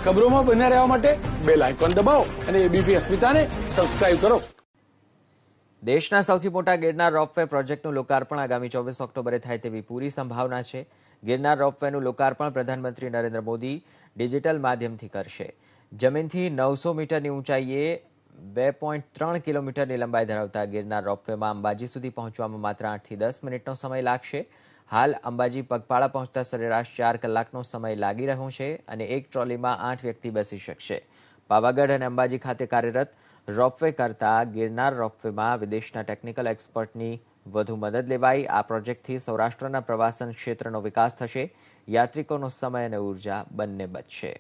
ખબરોમાં બન્યા રહેવા માટે બેલ આઇકોન દબાવો અને એબીપી અસ્મિતાને સબસ્ક્રાઇબ કરો. દેશના સૌથી મોટા ગિરનાર રોપવે પ્રોજેક્ટનું લોકાર્પણ આગામી 24 ઓક્ટોબરે થાય તેવી પૂરી સંભાવના છે. ગિરનાર રોપવેનું લોકાર્પણ પ્રધાનમંત્રી નરેન્દ્ર મોદી ડિજિટલ માધ્યમથી કરશે. જમીનથી 900 મીટરની ઊંચાઈએ 2.3 કિલોમીટરની લંબાઈ ધરાવતા ગિરનાર રોપવેમાં અંબાજી સુધી પહોંચવામાં માત્ર 8 થી 10 મિનિટનો સમય લાગશે. હાલ અંબાજી પગપાળા પહોંચતા સરેરાશ 4 કલાકનો સમય લાગી રહ્યો છે અને એક ટ્રોલીમાં 8 વ્યક્તિ બેસી શકશે. પાવાગઢ અને અંબાજી ખાતે કાર્યરત રોપવે કરતા ગિરનાર રોપવેમાં વિદેશના ટેકનિકલ એક્સપર્ટની વધુ મદદ લેવાઈ. આ પ્રોજેક્ટથી સૌરાષ્ટ્રના પ્રવાસન ક્ષેત્રનો વિકાસ થશે. યાત્રિકોનો સમય અને ઉર્જા બંને બચશે.